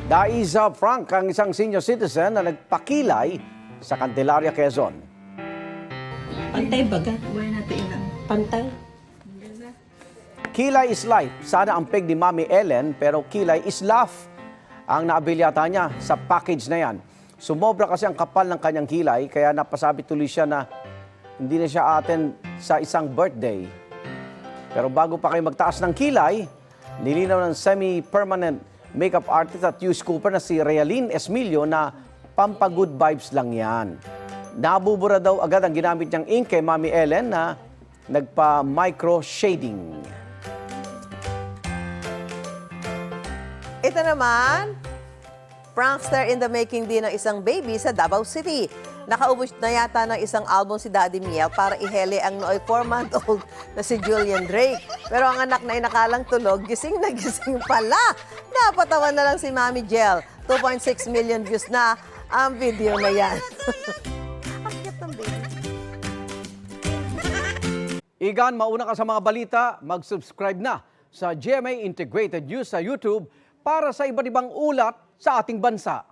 Daiza Frank ang isang senior citizen na nagpakilay sa Candelaria, Quezon. Pantay baga. Pantay. Kilay is life. Sana ang peg ni Mami Ellen, pero kilay is laugh ang naabilyata niya sa package na yan. Sumobra kasi ang kapal ng kanyang kilay, kaya napasabi tuloy siya na hindi na siya attend sa isang birthday. Pero bago pa kayo magtaas ng kilay, nilinaw ng semi-permanent makeup artist at youth scooper na si Realin Esmilio na pampagood vibes lang yan. Nabubura daw agad ang ginamit niyang ink kay Mami Ellen na nagpa-micro shading. Ito naman, prankster in the making din ng isang baby sa Davao City. Nakaubos na yata ng isang album si Daddy Miel para ihele ang nooy 4-month-old na si Julian Drake. Pero ang anak na inakalang tulog, gising na gising pala. Napatawa na lang si Mami Jel. 2.6 million views na ang video na yan. Ang cute ng baby. Igan, mauna ka sa mga balita, mag-subscribe na sa GMA Integrated News sa YouTube para sa iba't ibang ulat sa ating bansa.